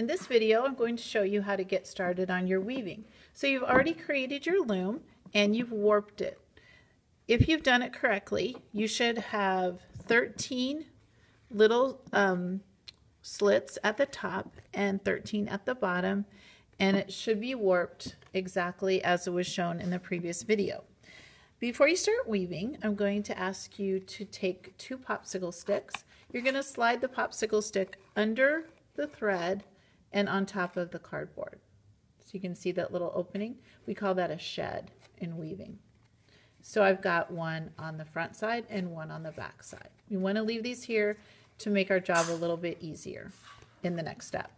In this video, I'm going to show you how to get started on your weaving. So you've already created your loom and you've warped it. If you've done it correctly, you should have 13 little slits at the top and 13 at the bottom, and it should be warped exactly as it was shown in the previous video. Before you start weaving, I'm going to ask you to take 2 popsicle sticks. You're going to slide the popsicle stick under the thread and on top of the cardboard. So you can see that little opening. We call that a shed in weaving. So I've got one on the front side and one on the back side. We want to leave these here to make our job a little bit easier in the next step.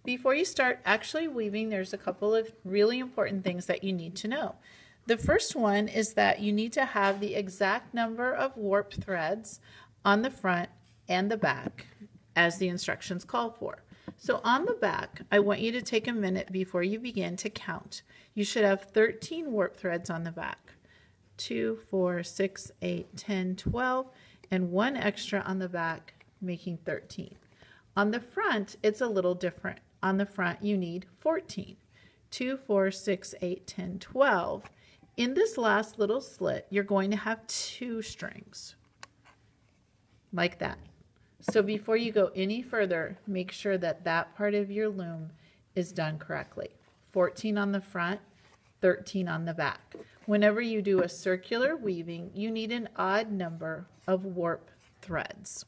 Before you start actually weaving, there's a couple of really important things that you need to know. The first one is that you need to have the exact number of warp threads on the front and the back as the instructions call for. So on the back, I want you to take a minute before you begin to count. You should have 13 warp threads on the back. 2, 4, 6, 8, 10, 12, and 1 extra on the back, making 13. On the front, it's a little different. On the front, you need 14. 2, 4, 6, 8, 10, 12. In this last little slit, you're going to have 2 strings, like that. So before you go any further, make sure that that part of your loom is done correctly. 14 on the front, 13 on the back. Whenever you do a circular weaving, you need an odd number of warp threads.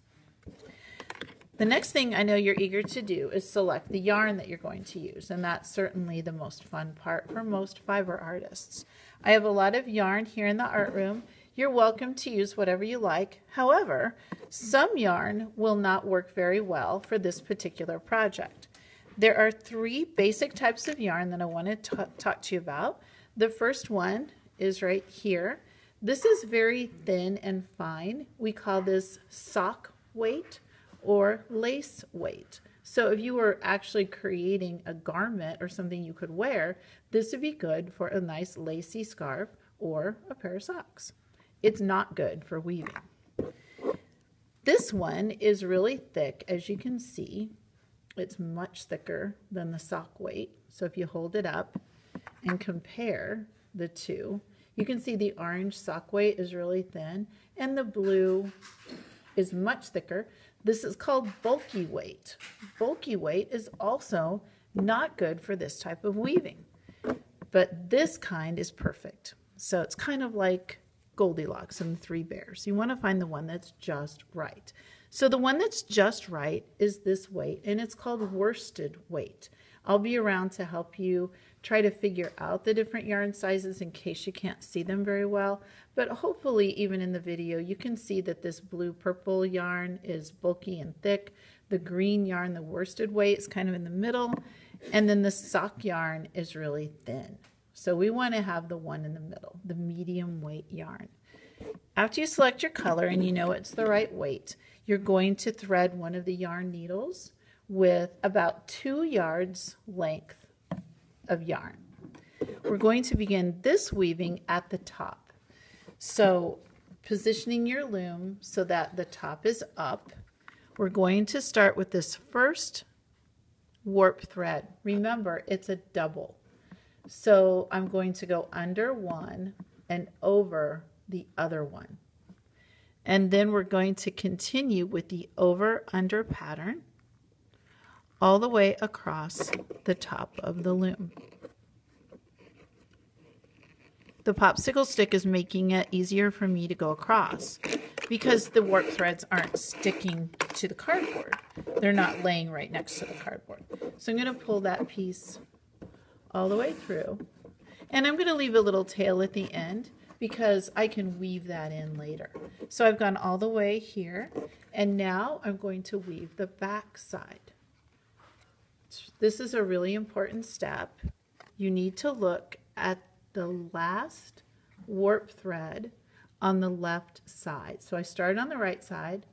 The next thing I know you're eager to do is select the yarn that you're going to use, and that's certainly the most fun part for most fiber artists. I have a lot of yarn here in the art room. You're welcome to use whatever you like. However, some yarn will not work very well for this particular project. There are 3 basic types of yarn that I want to talk to you about. The first one is right here. This is very thin and fine. We call this sock weight or lace weight. So if you were actually creating a garment or something you could wear, this would be good for a nice lacy scarf or a pair of socks. It's not good for weaving. This one is really thick, as you can see. It's much thicker than the sock weight. So if you hold it up and compare the two, you can see the orange sock weight is really thin and the blue is much thicker. This is called bulky weight. Bulky weight is also not good for this type of weaving, but this kind is perfect. So it's kind of like Goldilocks and the 3 Bears. You want to find the one that's just right. So the one that's just right is this weight, and it's called worsted weight. I'll be around to help you try to figure out the different yarn sizes in case you can't see them very well. But hopefully even in the video you can see that this blue-purple yarn is bulky and thick. The green yarn, the worsted weight, is kind of in the middle. And then the sock yarn is really thin. So we want to have the one in the middle, the medium weight yarn. After you select your color and you know it's the right weight, you're going to thread one of the yarn needles with about 2 yards length of yarn. We're going to begin this weaving at the top. So positioning your loom so that the top is up, we're going to start with this first warp thread. Remember, it's a double. So I'm going to go under one and over the other one. And then we're going to continue with the over-under pattern all the way across the top of the loom. The popsicle stick is making it easier for me to go across because the warp threads aren't sticking to the cardboard. They're not laying right next to the cardboard. So I'm going to pull that piece all the way through, and I'm going to leave a little tail at the end because I can weave that in later. So I've gone all the way here, and now I'm going to weave the back side. This is a really important step. You need to look at the last warp thread on the left side. So I started on the right side,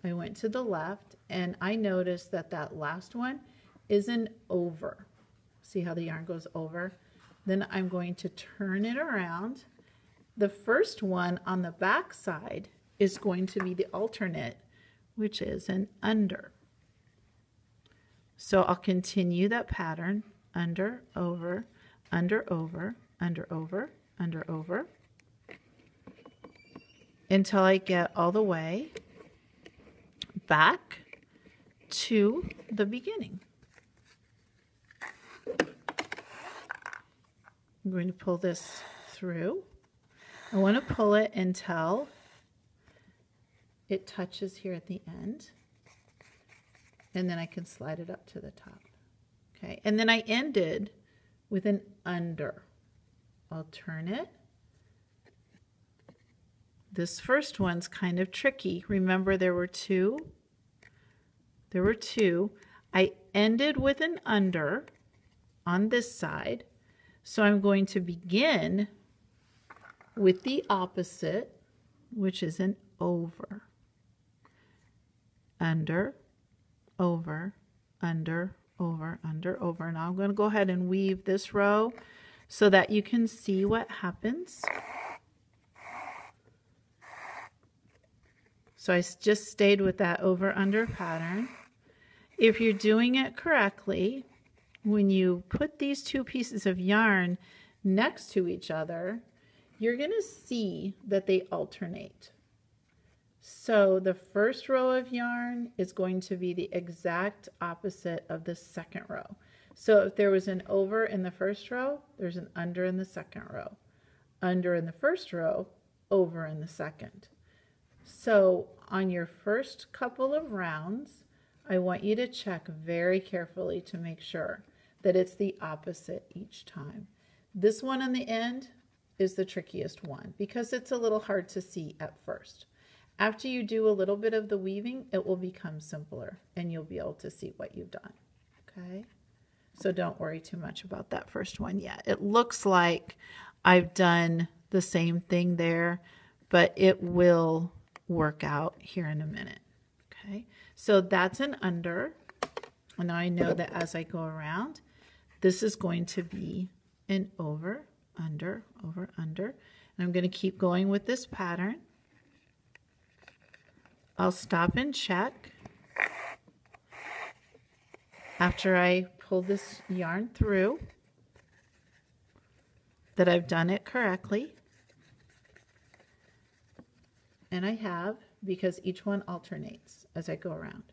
I went to the left, and I noticed that that last one is an over. See how the yarn goes over? Then I'm going to turn it around. The first one on the back side is going to be the alternate, which is an under. So I'll continue that pattern, under, over, under, over, under, over, under, over, until I get all the way back to the beginning. I'm going to pull this through. I want to pull it until it touches here at the end, and then I can slide it up to the top. Okay, and then I ended with an under. I'll turn it. This first one's kind of tricky. Remember, there were two. I ended with an under on this side, so I'm going to begin with the opposite, which is an over. Under, over, under, over, under, over. Now I'm going to go ahead and weave this row so that you can see what happens. So I just stayed with that over under pattern. If you're doing it correctly, when you put these two pieces of yarn next to each other, you're going to see that they alternate. So the first row of yarn is going to be the exact opposite of the second row. So if there was an over in the first row, there's an under in the second row. Under in the first row, over in the second. So on your first couple of rounds, I want you to check very carefully to make sure that it's the opposite each time. This one on the end is the trickiest one because it's a little hard to see at first. After you do a little bit of the weaving, it will become simpler and you'll be able to see what you've done. Okay? So don't worry too much about that first one yet. It looks like I've done the same thing there, but it will work out here in a minute. Okay? So that's an under. And now I know that as I go around, this is going to be an over, under, over, under. And I'm going to keep going with this pattern. I'll stop and check after I pull this yarn through that I've done it correctly. And I have, because each one alternates as I go around.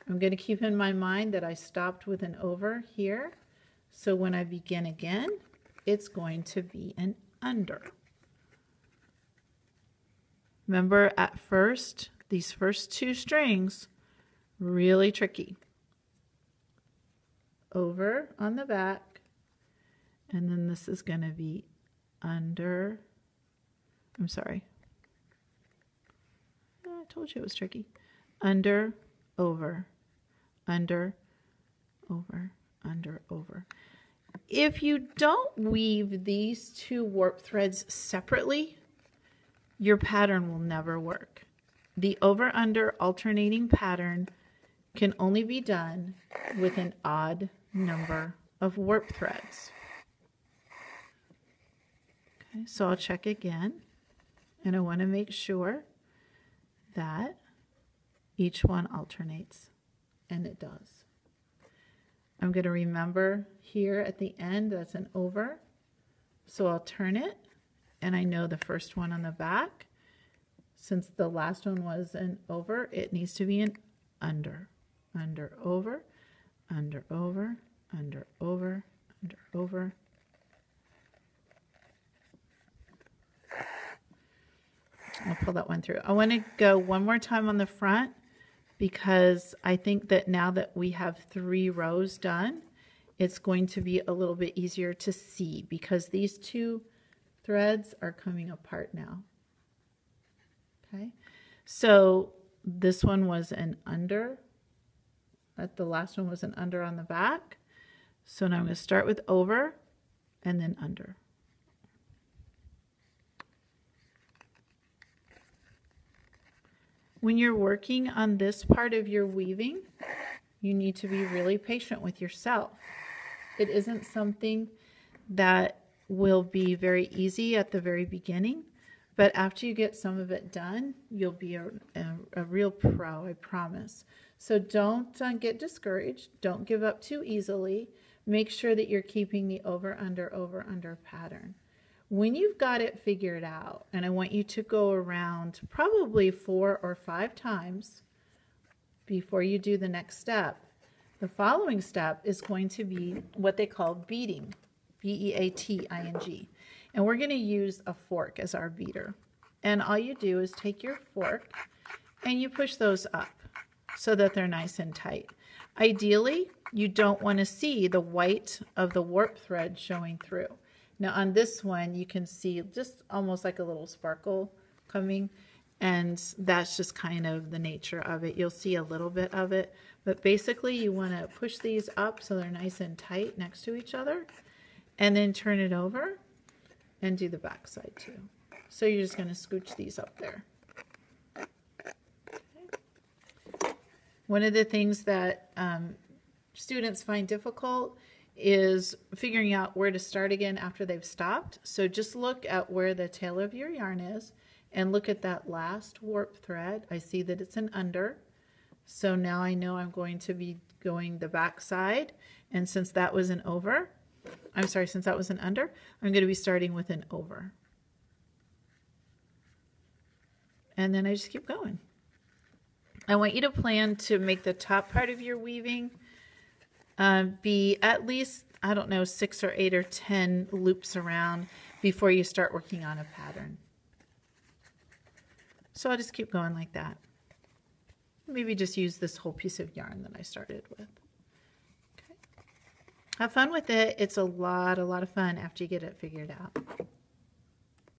I'm going to keep in my mind that I stopped with an over here. So when I begin again, it's going to be an under. Remember at first, these first two strings, really tricky. Over on the back, and then this is going to be under, I'm sorry. I told you it was tricky. Under, over, under, over, under, over. If you don't weave these two warp threads separately, your pattern will never work. The over-under alternating pattern can only be done with an odd number of warp threads. Okay, so I'll check again, and I want to make sure that each one alternates, and it does. I'm going to remember here at the end that's an over, so I'll turn it, and I know the first one on the back, since the last one was an over, it needs to be an under. Under, over, under, over, under, over, under, over. I'll pull that one through. I want to go one more time on the front because I think that now that we have 3 rows done, it's going to be a little bit easier to see because these two threads are coming apart now. Okay, so this one was an under. The last one was an under on the back. So now I'm going to start with over and then under. When you're working on this part of your weaving, you need to be really patient with yourself. It isn't something that will be very easy at the very beginning, but after you get some of it done, you'll be a real pro, I promise. So don't get discouraged. Don't give up too easily. Make sure that you're keeping the over, under pattern. When you've got it figured out, and I want you to go around probably 4 or 5 times before you do the next step, the following step is going to be what they call beating, B-E-A-T-I-N-G. And we're going to use a fork as our beater. And all you do is take your fork and you push those up so that they're nice and tight. Ideally, you don't want to see the white of the warp thread showing through. Now on this one, you can see just almost like a little sparkle coming, and that's just kind of the nature of it. You'll see a little bit of it, but basically you want to push these up so they're nice and tight next to each other, and then turn it over and do the back side too. So you're just going to scooch these up there. Okay. One of the things that students find difficult is figuring out where to start again after they've stopped. So just look at where the tail of your yarn is and look at that last warp thread. I see that it's an under. So now I know I'm going to be going the back side. And since that was an over, since that was an under, I'm going to be starting with an over. And then I just keep going. I want you to plan to make the top part of your weaving be at least, I don't know, 6 or 8 or 10 loops around before you start working on a pattern. So I'll just keep going like that. Maybe just use this whole piece of yarn that I started with. Okay. Have fun with it. It's a lot of fun after you get it figured out.